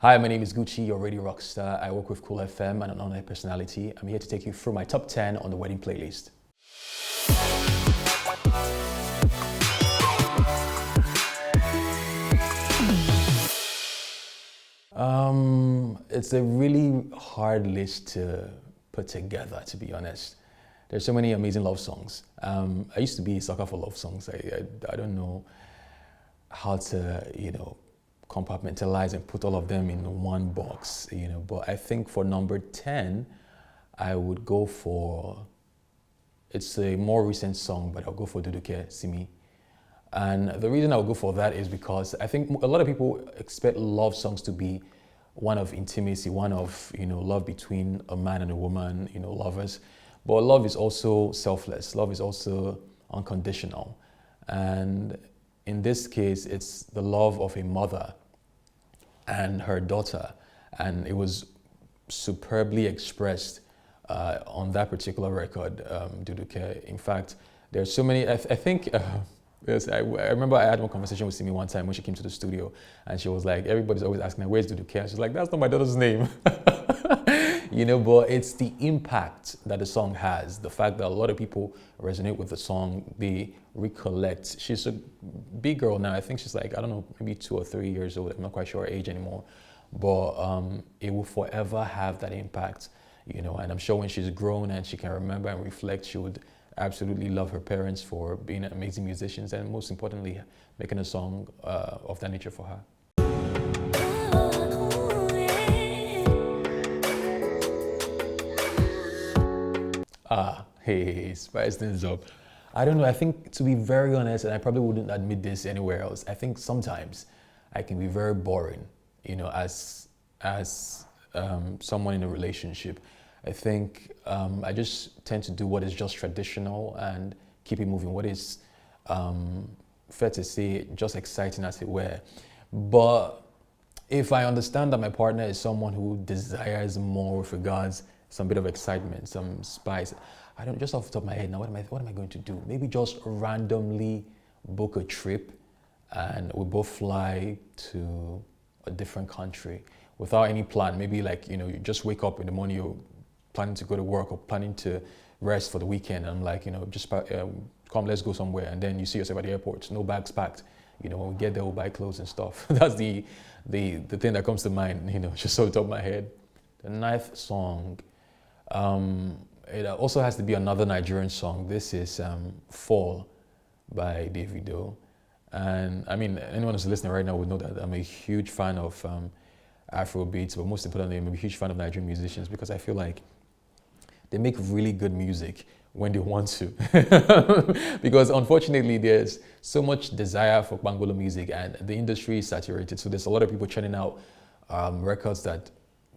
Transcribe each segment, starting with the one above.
Hi, my name is Gucci, your radio rock star. I work with Cool FM and an online personality. I'm here to take you through my top 10 on the wedding playlist. It's a really hard list to put together, to be honest. There's so many amazing love songs. I used to be a sucker for love songs. I don't know how to, compartmentalize and put all of them in one box, but I think for number 10, I would go for, it's a more recent song, but I'll go for Duduke Simi. And the reason I'll go for that is because I think a lot of people expect love songs to be one of intimacy, one of, love between a man and a woman, lovers. But love is also selfless. Love is also unconditional. And in this case, it's the love of a mother and her daughter. And it was superbly expressed on that particular record, Duduke. In fact, there's so many, I think, yes, I remember I had one conversation with Simi one time when she came to the studio, and she was like, everybody's always asking her, where's Duduke? And she's like, that's not my daughter's name. But it's the impact that the song has, the fact that a lot of people resonate with the song, they recollect. She's a big girl now. I think she's like, I don't know, maybe 2 or 3 years old. I'm not quite sure her age anymore. But it will forever have that impact, and I'm sure when she's grown and she can remember and reflect, she would absolutely love her parents for being amazing musicians and most importantly, making a song of that nature for her. Hey, spice things up. I don't know, I think to be very honest, and I probably wouldn't admit this anywhere else, I think sometimes I can be very boring, as someone in a relationship. I think I just tend to do what is just traditional and keep it moving. What is fair to say, just exciting as it were. But if I understand that my partner is someone who desires more with regards some bit of excitement, some spice, I don't, just off the top of my head now, what am I going to do? Maybe just randomly book a trip and we both fly to a different country without any plan. Maybe like, you just wake up in the morning, you're planning to go to work or planning to rest for the weekend. And I'm like, just come, let's go somewhere. And then you see yourself at the airport, no bags packed. When we get there, we'll buy clothes and stuff. That's the thing that comes to mind, just off the top of my head. The 9th song, it also has to be another Nigerian song. This is Fall by Davido. And I mean, anyone who's listening right now would know that I'm a huge fan of Afrobeats, but most importantly, I'm a huge fan of Nigerian musicians because I feel like they make really good music when they want to. Because unfortunately, there's so much desire for Bangolo music and the industry is saturated. So there's a lot of people churning out records that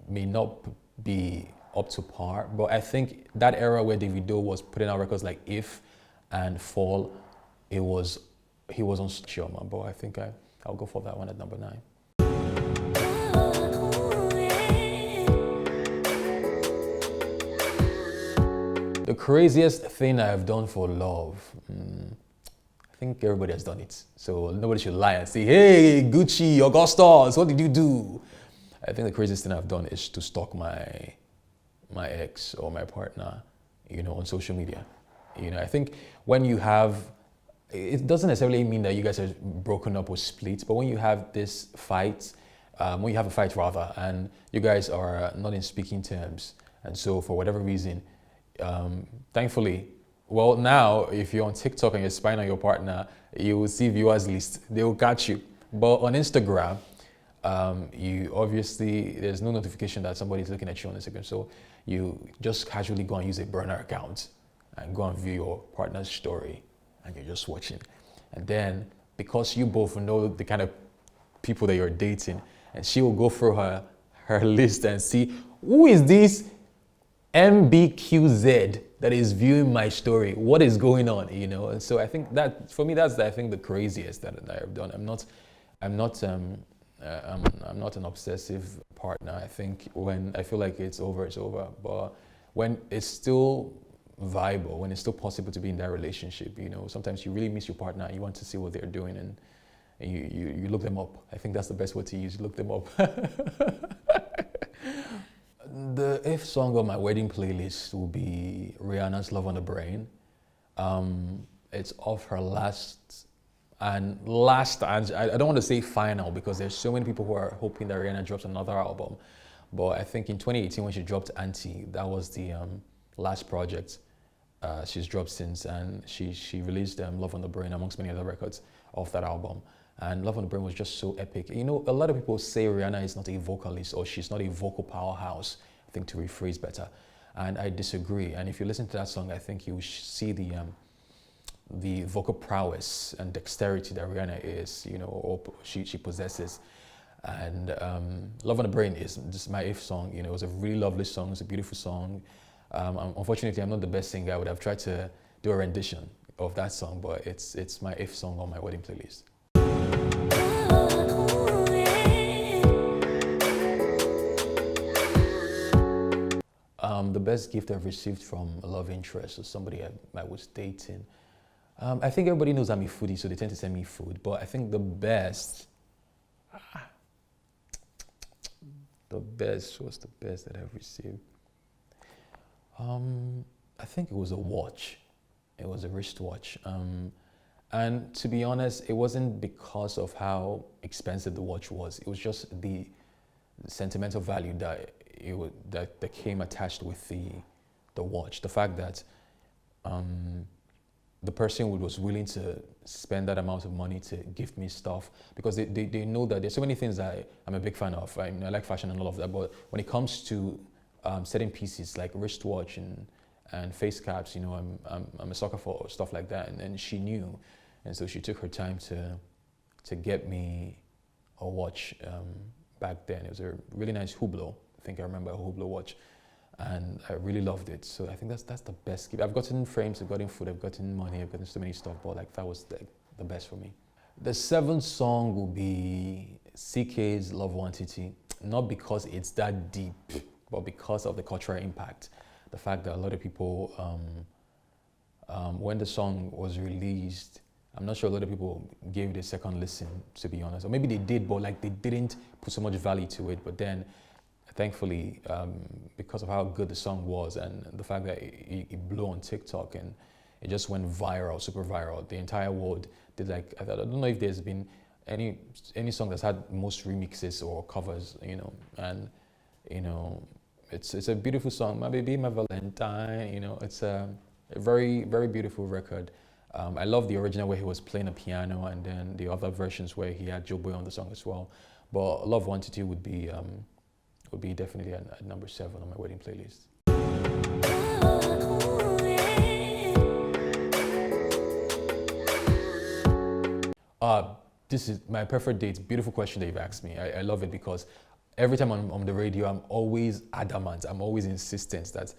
may not be up to par. But I think that era where Davido was putting out records like If and Fall, he was on Chioma, but I think I'll go for that one at number 9. The craziest thing I've done for love, I think everybody has done it. So nobody should lie and say, hey, Gucci, Augustus, what did you do? I think the craziest thing I've done is to stalk my ex or my partner, on social media. I think when you have, it doesn't necessarily mean that you guys are broken up or split, but when you have this fight, when you have a fight rather, and you guys are not in speaking terms, and so for whatever reason, thankfully, well now, if you're on TikTok and you're spying on your partner, you will see viewers list, they will catch you. But on Instagram, you obviously, there's no notification that somebody's looking at you on Instagram, so you just casually go and use a burner account and go and view your partner's story and you're just watching. And then because you both know the kind of people that you're dating, and she will go through her list and see, who is this MBQZ that is viewing my story? What is going on, And so I think that, for me, that's the craziest that I've done. I'm not an obsessive partner. I think when I feel like it's over, it's over. But when it's still viable, when it's still possible to be in that relationship, sometimes you really miss your partner and you want to see what they're doing. and you look them up. I think that's the best word to use. You look them up. The if song on my wedding playlist will be Rihanna's "Love on the Brain." It's off her last, and I don't want to say final because there's so many people who are hoping that Rihanna drops another album. But I think in 2018 when she dropped Anti, that was the last project she's dropped since, and she released Love on the Brain amongst many other records off that album. And Love on the Brain was just so epic. You know, a lot of people say Rihanna is not a vocalist or she's not a vocal powerhouse, I think to rephrase better. And I disagree. And if you listen to that song, I think you see the vocal prowess and dexterity that Rihanna is, you know, or she possesses. And Love on the Brain is just my if song. You know, it was a really lovely song. It's a beautiful song. Unfortunately, I'm not the best singer. I would have tried to do a rendition of that song, but it's my if song on my wedding playlist. The best gift I've received from a love interest or somebody I was dating. I think everybody knows I'm a foodie, so they tend to send me food. But I think the best what's the best that I've received? I think it was a watch. It was a wristwatch. And to be honest, it wasn't because of how expensive the watch was. It was just the sentimental value that came attached with the watch. The fact that the person was willing to spend that amount of money to gift me stuff, because they know that there's so many things that I'm a big fan of. I like fashion and all of that, but when it comes to certain pieces like wristwatch and face caps, you know, I'm a sucker for stuff like that, and she knew, and so she took her time to get me a watch. Back then it was a really nice Hublot. I think I remember a Hublot watch, and I really loved it. So I think that's the best gift. I've gotten frames, I've gotten food, I've gotten money, I've gotten so many stuff, but like that was the best for me. The seventh song will be CK's Love Quantity, not because it's that deep, but because of the cultural impact. The fact that a lot of people, when the song was released, I'm not sure a lot of people gave it a second listen, to be honest. Or maybe they did, but like they didn't put so much value to it. But then, thankfully, because of how good the song was and the fact that it blew on TikTok and it just went viral, super viral. The entire world did like, I don't know if there's been any song that's had most remixes or covers, you know. And, you know, it's a beautiful song. My Baby, My Valentine, you know, it's a very, very beautiful record. I love the original where he was playing a piano, and then the other versions where he had Joe Boy on the song as well. But Love Quantity would be definitely at number 7 on my wedding playlist. This is my perfect date. Beautiful question that you've asked me. I love it because every time I'm on the radio, I'm always adamant. I'm always insistent that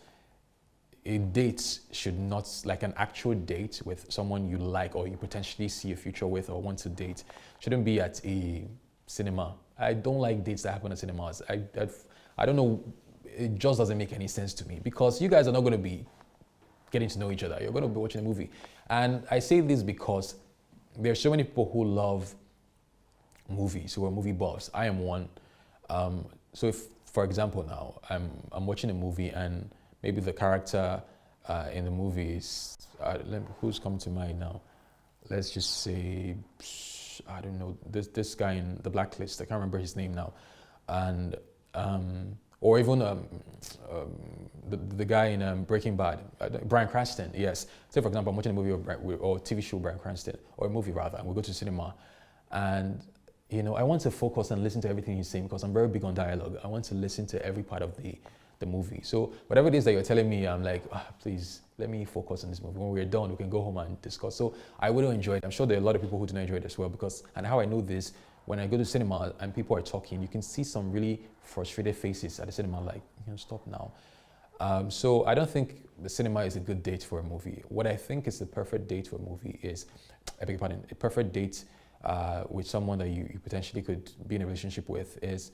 a date should not, like an actual date with someone you like or you potentially see a future with or want to date, shouldn't be at a cinema. I don't like dates that happen at cinemas. I don't know, it just doesn't make any sense to me because you guys are not going to be getting to know each other. You're going to be watching a movie. And I say this because there's so many people who love movies, who are movie buffs. I am one. So if, for example, now I'm watching a movie and maybe the character in the movie is, who's coming to mind now? Let's just say, I don't know, this guy in The Blacklist, I can't remember his name now. And, or even the guy in Breaking Bad, Bryan Cranston, yes. Say for example, I'm watching a movie or TV show Bryan Cranston, or a movie rather, and we go to cinema. And, you know, I want to focus and listen to everything he's saying because I'm very big on dialogue. I want to listen to every part of the movie. So whatever it is that you're telling me, I'm like, please let me focus on this movie. When we're done, we can go home and discuss. So I will enjoy it. I'm sure there are a lot of people who do not enjoy it as well because, and how I know this, when I go to cinema and people are talking, you can see some really frustrated faces at the cinema like, you know, stop now. So I don't think the cinema is a good date for a movie. What I think is the perfect date for a movie is, I beg your pardon, a perfect date with someone that you potentially could be in a relationship with is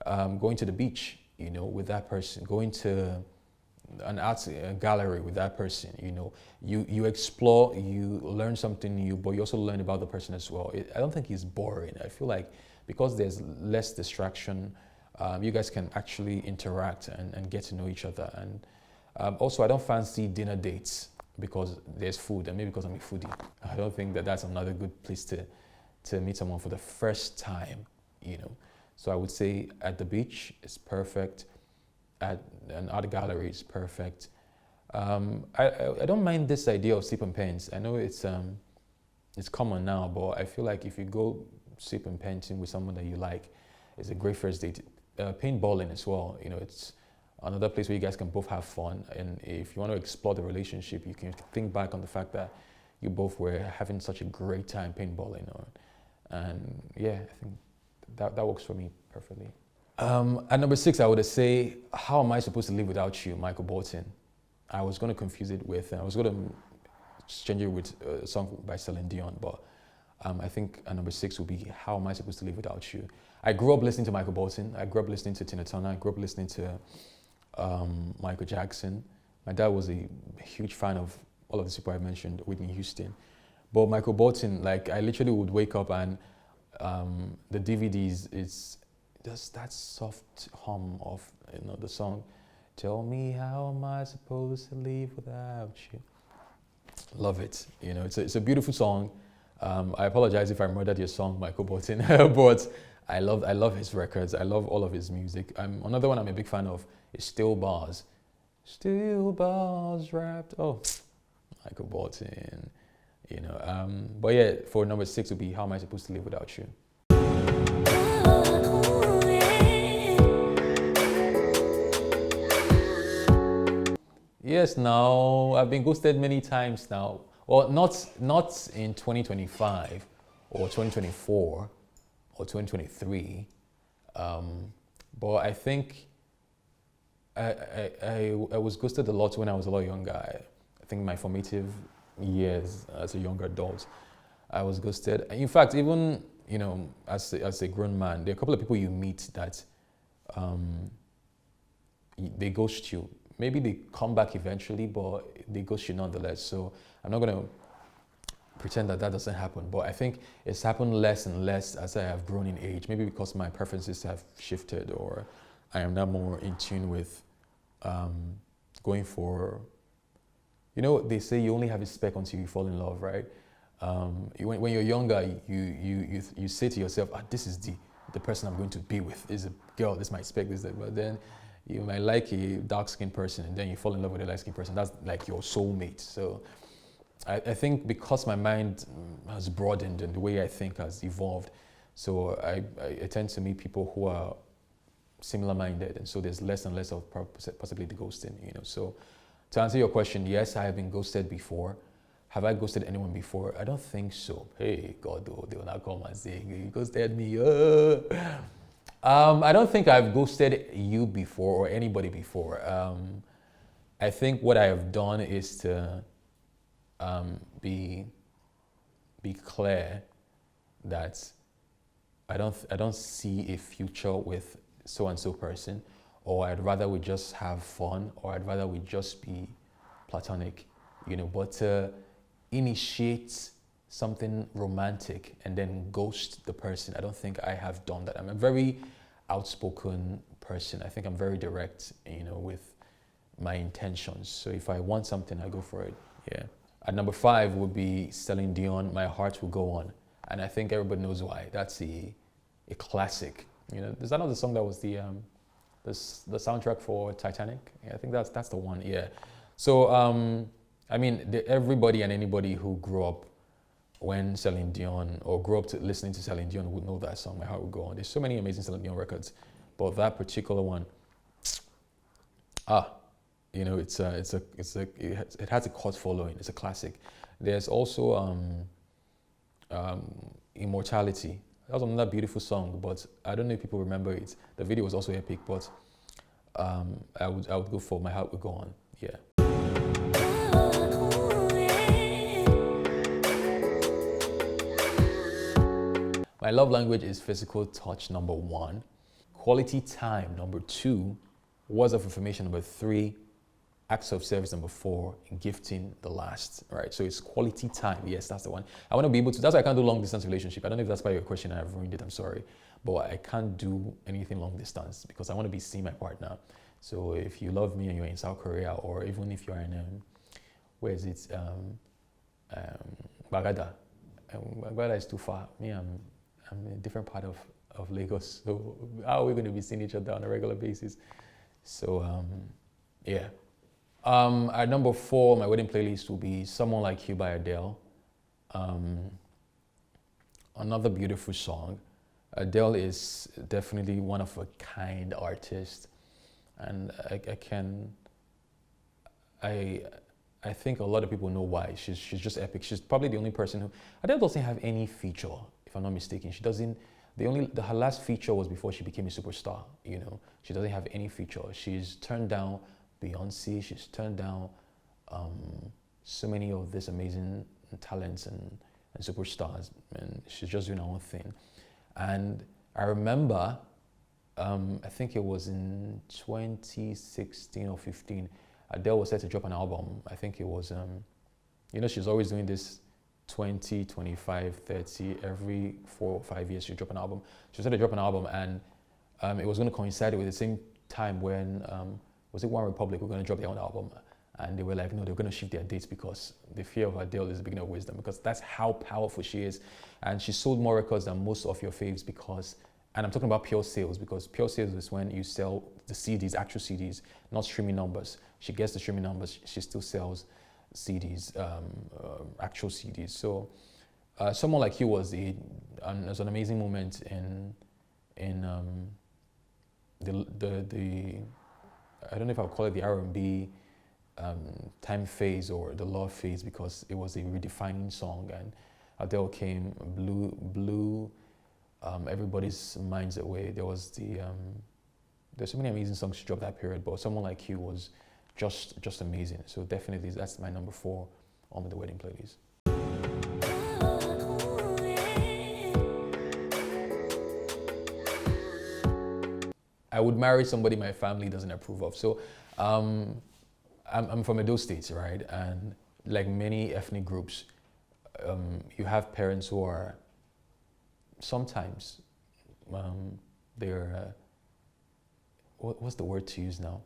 going to the beach, you know, with that person, going to an art gallery with that person. You explore, you learn something new, but you also learn about the person as well. I don't think it's boring. I feel like because there's less distraction, you guys can actually interact and get to know each other. And also, I don't fancy dinner dates because there's food, and maybe because I'm a foodie. I don't think that that's another good place to meet someone for the first time. So I would say at the beach is perfect. At an art gallery is perfect. I don't mind this idea of sip and paints. I know it's common now, but I feel like if you go sip and painting with someone that you like, it's a great first date. Paintballing as well. It's another place where you guys can both have fun. And if you want to explore the relationship, you can think back on the fact that you both were having such a great time paintballing. And yeah, I think that works for me perfectly. At number 6, I would say, How Am I Supposed to Live Without You, Michael Bolton. I was going to confuse it with, I was going to change it with a song by Celine Dion, but I think at number 6 would be How Am I Supposed to Live Without You. I grew up listening to Michael Bolton. I grew up listening to Tina Turner. I grew up listening to Michael Jackson. My dad was a huge fan of all of the people I mentioned, Whitney Houston. But Michael Bolton, like I literally would wake up and the DVDs, it's just that soft hum of the song. Tell me, how am I supposed to live without you? Love it. It's a beautiful song. I apologize if I murdered your song, Michael Bolton, but I love his records. I love all of his music. Another one I'm a big fan of is Still Bars. Still Bars wrapped. Oh, Michael Bolton. But yeah, for number 6 would be How Am I Supposed to Live Without You? Yes, now I've been ghosted many times now. Well, not in 2025 or 2024 or 2023, but I think I was ghosted a lot when I was a lot younger. I think my formative years as a younger adult, I was ghosted. In fact, even as a grown man, there are a couple of people you meet that they ghost you. Maybe they come back eventually, but they ghost you nonetheless. So I'm not going to pretend that doesn't happen. But I think it's happened less and less as I have grown in age. Maybe because my preferences have shifted, or I am now more in tune with going for, they say you only have a spec until you fall in love, right? When you're younger, you say to yourself, this is the person I'm going to be with. Is a girl, this is my spec, this, that. But then you might like a dark-skinned person, and then you fall in love with a light-skinned person. That's like your soulmate. So I think because my mind has broadened and the way I think has evolved, so I tend to meet people who are similar-minded, and so there's less and less of possibly the ghosting. So to answer your question, yes, I have been ghosted before. Have I ghosted anyone before? I don't think so. Hey, God, they will not come and say, you ghosted me. I don't think I've ghosted you before or anybody before. I think what I have done is to be clear that I don't see a future with so and so person, or I'd rather we just have fun, or I'd rather we just be platonic, but to initiate something romantic and then ghost the person, I don't think I have done that. I'm a very outspoken person. I think I'm very direct, with my intentions. So if I want something, I go for it. Yeah. At number 5 would be Celine Dion, My Heart Will Go On. And I think everybody knows why. That's a classic. There's another song that was the soundtrack for Titanic. Yeah, I think that's the one. Yeah. So everybody and anybody who grew up when Celine Dion, or grew up listening to Celine Dion, would know that song, My Heart Will Go On. There's so many amazing Celine Dion records, but that particular one, it has a cult following. It's a classic. There's also Immortality. That was another beautiful song, but I don't know if people remember it. The video was also epic, but I would go for My Heart Will Go On. Yeah. My love language is physical touch, number 1. Quality time, number 2. Words of affirmation, number 3. acts of service number 4, gifting the last, right? So it's quality time. Yes, that's the one. I want to be able to, that's why I can't do long distance relationship. I don't know if that's part of your question and I've ruined it, I'm sorry. But I can't do anything long distance because I want to be seeing my partner. So if you love me and you're in South Korea, or even if you're in, where is it? Bagada. Bagada is too far. Me, I'm in a different part of Lagos. So how are we going to be seeing each other on a regular basis? So yeah. At number 4, my wedding playlist will be Someone Like You by Adele. Another beautiful song. Adele is definitely one of a kind artist, and I think a lot of people know why. She's just epic. She's probably the only person who, Adele doesn't have any feature, if I'm not mistaken. She doesn't. Her last feature was before she became a superstar. You know, she doesn't have any feature. She's turned down Beyonce. She's turned down so many of these amazing talents and superstars, and she's just doing her own thing. And I remember, I think it was in 2016 or 15, Adele was set to drop an album. I think it was, you know, she's always doing this 20, 25, 30, every 4 or 5 years she'll drop an album. She was set to drop an album, and it was going to coincide with the same time when, was it One Republic, were going to drop their own album. And they were like, no, they're going to shift their dates because the fear of Adele is the beginning of wisdom, because that's how powerful she is. And she sold more records than most of your faves because, and I'm talking about pure sales, because pure sales is when you sell the CDs, actual CDs, not streaming numbers. She gets the streaming numbers, she still sells CDs, actual CDs. So Someone Like You was an amazing moment in the I don't know if I'll call it the R&B time phase or the love phase, because it was a redefining song, and Adele came, blew everybody's minds away. There's so many amazing songs she dropped that period, but Someone Like You was just amazing. So definitely that's my number 4 on the wedding playlist. I would marry somebody my family doesn't approve of. So I'm from Edo State, right? And like many ethnic groups, you have parents who are sometimes they're what's the word to use now?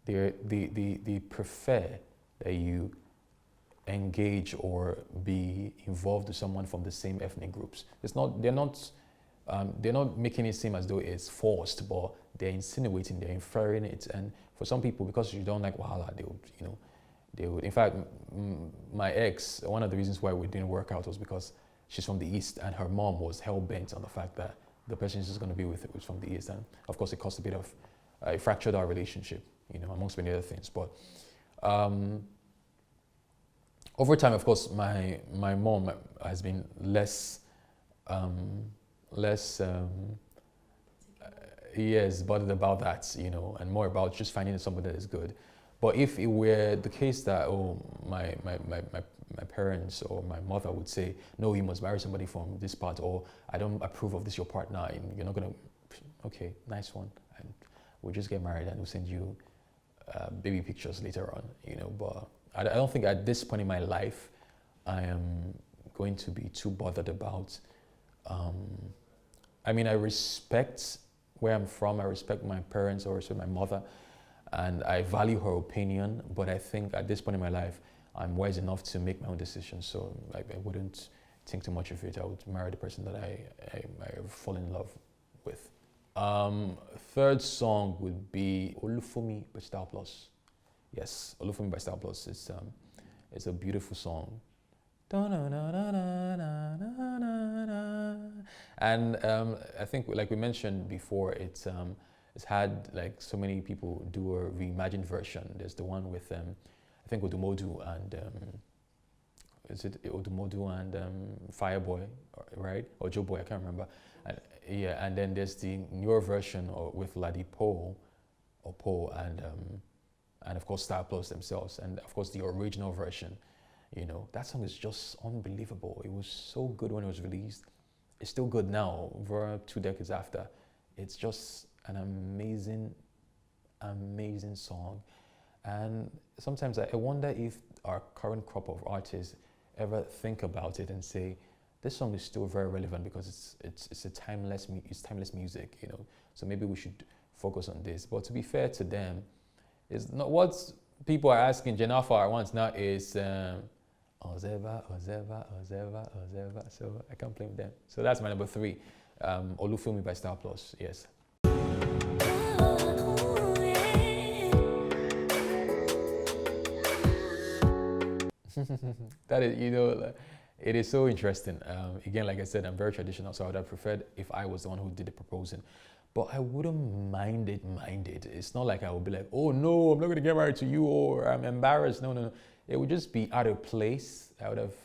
They prefer that you engage or be involved with someone from the same ethnic groups. They're not making it seem as though it's forced, but they're insinuating, they're inferring it. And for some people, because you don't like wahala, they would. In fact, my ex, one of the reasons why we didn't work out was because she's from the East, and her mom was hell bent on the fact that the person she's going to be with was from the East, and of course it caused a bit of, it fractured our relationship, amongst many other things. But over time, of course, my mom has been less bothered about that, and more about just finding somebody that is good. But if it were the case that, my parents or my mother would say, no, you must marry somebody from this part, or I don't approve of this, your partner, and you're not gonna, okay, nice one, and we'll just get married and we'll send you baby pictures later on, but I don't think at this point in my life I am going to be too bothered about, I respect where I'm from, I respect my parents, or respect my mother, and I value her opinion, but I think at this point in my life, I'm wise enough to make my own decisions, so I wouldn't think too much of it. I would marry the person that I fall in love with. Third song would be Olufumi by Star Plus. Yes, Olufumi by Star Plus. It's a beautiful song. And I think, like we mentioned before, it's had like so many people do a reimagined version. There's the one with I think Odumodu and is it Odumodu and Fireboy, right? Or Joe Boy, I can't remember. Yeah, and then there's the newer version with Ladipo or Poe and of course Star Plus themselves, and of course the original version. That song is just unbelievable. It was so good when it was released. It's still good now, over 2 decades after. It's just an amazing, amazing song. And sometimes I wonder if our current crop of artists ever think about it and say, this song is still very relevant because it's timeless music, you know. So maybe we should focus on this. But to be fair to them, it's not what people are asking Jennifer once now is Ozeva. So I can't blame them. So that's my number 3. Olufumi by Star Plus. Yes. That is, you know, it is so interesting. Again, like I said, I'm very traditional, so I would have preferred if I was the one who did the proposing. But I wouldn't mind it. It's not like I would be like, oh no, I'm not going to get married to you, or I'm embarrassed. No. It would just be out of place. I would have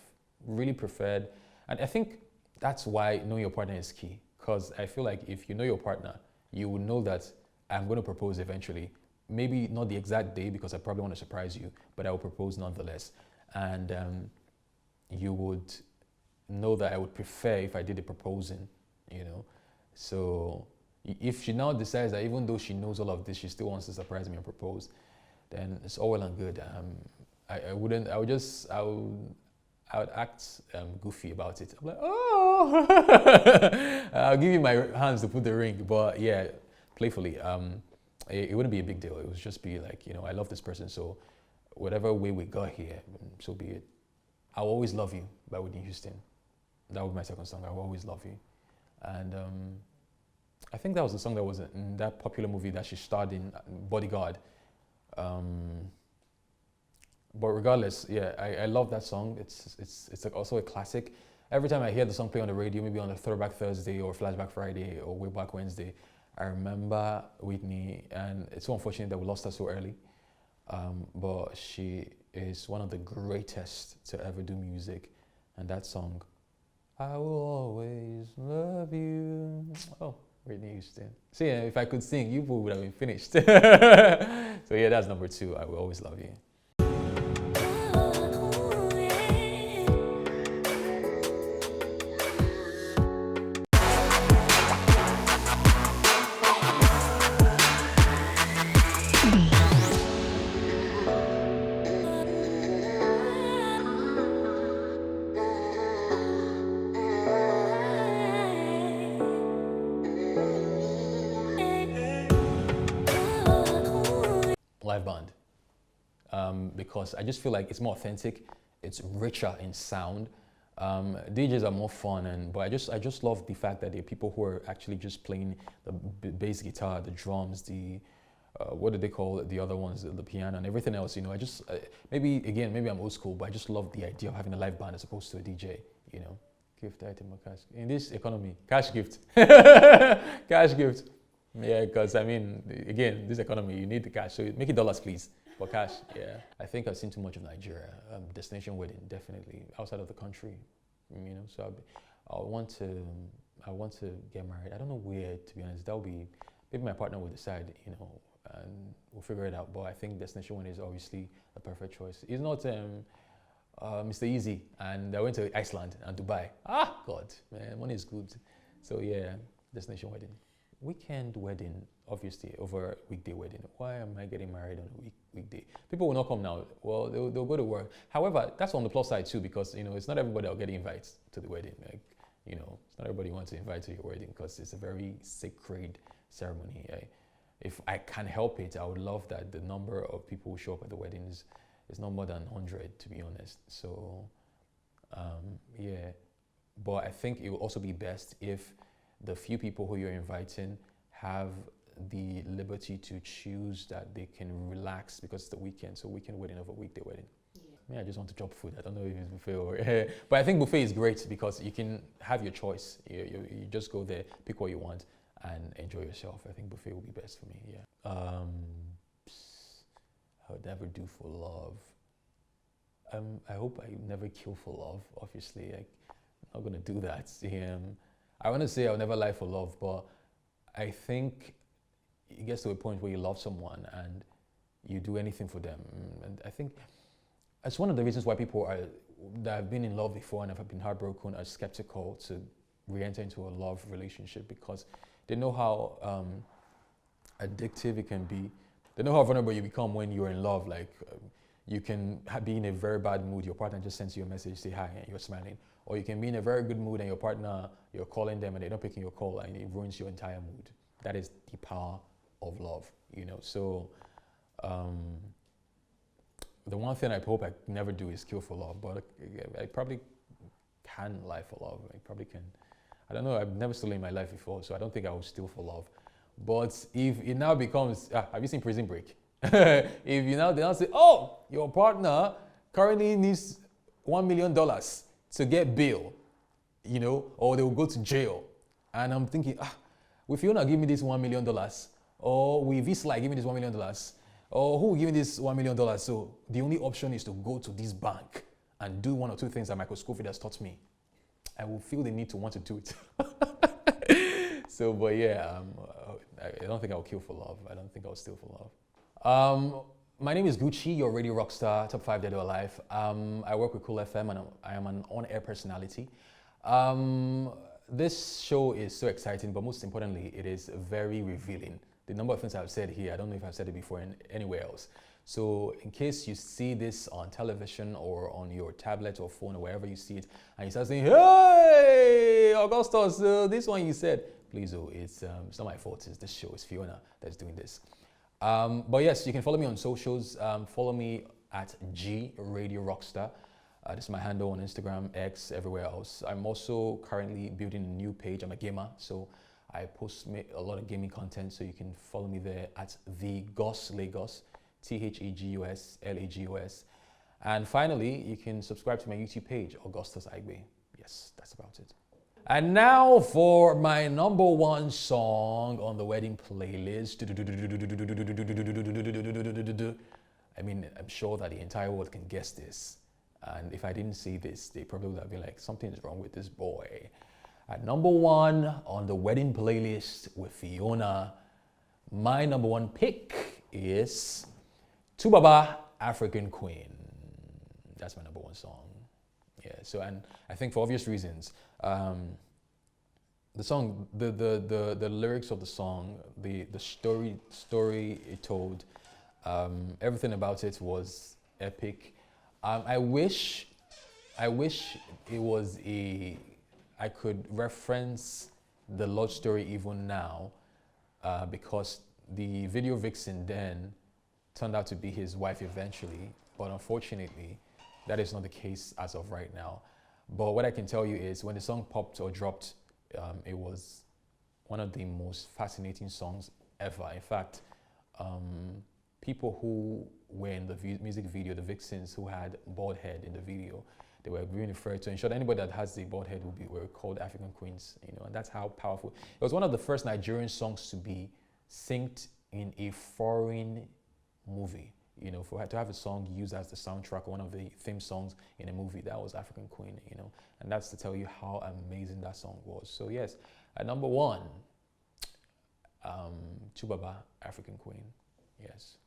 really preferred. And I think that's why knowing your partner is key. Because I feel like if you know your partner, you will know that I'm going to propose eventually. Maybe not the exact day because I probably want to surprise you, but I will propose nonetheless. And you would know that I would prefer if I did the proposing, you know. So if she now decides that even though she knows all of this, she still wants to surprise me and propose, then it's all well and good. I would act goofy about it. I'm like, oh, I'll give you my hands to put the ring. But yeah, playfully, it wouldn't be a big deal. It would just be like, you know, I love this person, so whatever way we got here, so be it. I'll Always Love You by Whitney Houston. That would be my second song, I'll Always Love You. And I think that was the song that was in that popular movie that she starred in, Bodyguard. But regardless, yeah, I love that song. It's like also a classic. Every time I hear the song play on the radio, maybe on a Throwback Thursday or Flashback Friday or Way Back Wednesday, I remember Whitney, and it's so unfortunate that we lost her so early. But she is one of the greatest to ever do music. And that song, I Will Always Love You. Oh, Whitney Houston. So yeah, if I could sing, you would have been finished. So yeah, that's number 2, I Will Always Love You. Live band, because I just feel like it's more authentic, it's richer in sound. DJs are more fun, but I just love the fact that there are people who are actually just playing the bass guitar, the drums, the what do they call it, the other ones, the piano and everything else. You know, maybe I'm old school, but I just love the idea of having a live band as opposed to a DJ. You know, gift item or cash in this economy, cash gift, cash gift. Yeah, because I mean, again, this economy, you need the cash. So make it dollars, please, for cash. Yeah, I think I've seen too much of Nigeria. Destination wedding, definitely outside of the country. You know, so I want to get married. I don't know where, to be honest. That will be maybe my partner will decide. You know, and we'll figure it out. But I think destination wedding is obviously a perfect choice. It's not Mr. Easy, and I went to Iceland and Dubai. Ah, God, man, money is good. So yeah, destination wedding. Weekend wedding, obviously, over weekday wedding. Why am I getting married on a weekday? People will not come now. Well, they'll go to work. However, that's on the plus side too, because you know it's not everybody that'll get invites to the wedding. Like, you know, it's not everybody you want to invite to your wedding because it's a very sacred ceremony. If I can help it, I would love that the number of people who show up at the wedding is not more than 100, to be honest. So, yeah. But I think it will also be best if the few people who you're inviting have the liberty to choose that they can relax because it's the weekend. So weekend wedding over weekday wedding. Yeah, I just want to chop food. I don't know if it's buffet or but I think buffet is great because you can have your choice. You just go there, pick what you want, and enjoy yourself. I think buffet will be best for me. Yeah. I would never do for love. I hope I never kill for love. Obviously, I'm not gonna do that. I want to say I'll never lie for love, but I think it gets to a point where you love someone and you do anything for them. And I think it's one of the reasons why people that have been in love before and have been heartbroken are skeptical to re-enter into a love relationship because they know how addictive it can be. they know how vulnerable you become when you're in love. Like you can be in a very bad mood, your partner just sends you a message, say hi, and you're smiling. Or you can be in a very good mood and your partner, you're calling them and they're not picking your call, and it ruins your entire mood. That is the power of love, you know. So the one thing I hope I never do is kill for love, but I probably can lie for love. I probably can. I don't know, I've never stolen in my life before, so I don't think I will steal for love. But if it now becomes, have you seen Prison Break? If they now say, oh, your partner currently needs $1 million to get bail, you know, or they will go to jail. And I'm thinking, will Fiona give me this $1 million? Or will Visla give me this $1 million? Or who will give me this $1 million? So the only option is to go to this bank and do one or two things that Michael Scofield has taught me. I will feel the need to want to do it. So, but yeah, I don't think I'll kill for love. I don't think I'll steal for love. My name is Gucci, your radio rock star, top 5 dead or alive. I work with Cool FM and I am an on-air personality. This show is so exciting, but most importantly, it is very revealing. The number of things I've said here, I don't know if I've said it before anywhere else. So in case you see this on television or on your tablet or phone or wherever you see it, and you start saying, hey, Augustus, this one you said, please, it's not my fault, it's this show, it's Fiona that's doing this. But yes, you can follow me on socials. Follow me at GRadio Rockstar. This is my handle on Instagram, X, everywhere else. I'm also currently building a new page. I'm a gamer, so I post a lot of gaming content, so you can follow me there at the Gos Lagos, THEGUS LAGOS. And finally, you can subscribe to my YouTube page, Augustus Aigbe. Yes, that's about it. And now for my number one song on the wedding playlist. I mean, I'm sure that the entire world can guess this. And if I didn't see this, they probably would have been like, something is wrong with this boy. At number one on the wedding playlist with Fiona, my number one pick is Tubaba, African Queen. That's my number one song. Yeah, so, and I think for obvious reasons, the song, the lyrics of the song, the story it told, everything about it was epic. I wish it was I could reference the love story even now, because the video vixen then turned out to be his wife eventually, but unfortunately, that is not the case as of right now. But what I can tell you is when the song popped or dropped, it was one of the most fascinating songs ever. In fact, people who were in the music video, the vixens who had bald head in the video, they were being referred to. In short, anybody that has the bald head were called African queens, you know, and that's how powerful. It was one of the first Nigerian songs to be synced in a foreign movie. You know, to have a song used as the soundtrack or one of the theme songs in a movie, that was African Queen, you know, and that's to tell you how amazing that song was. So yes, at number one, Tubaba, African Queen, yes.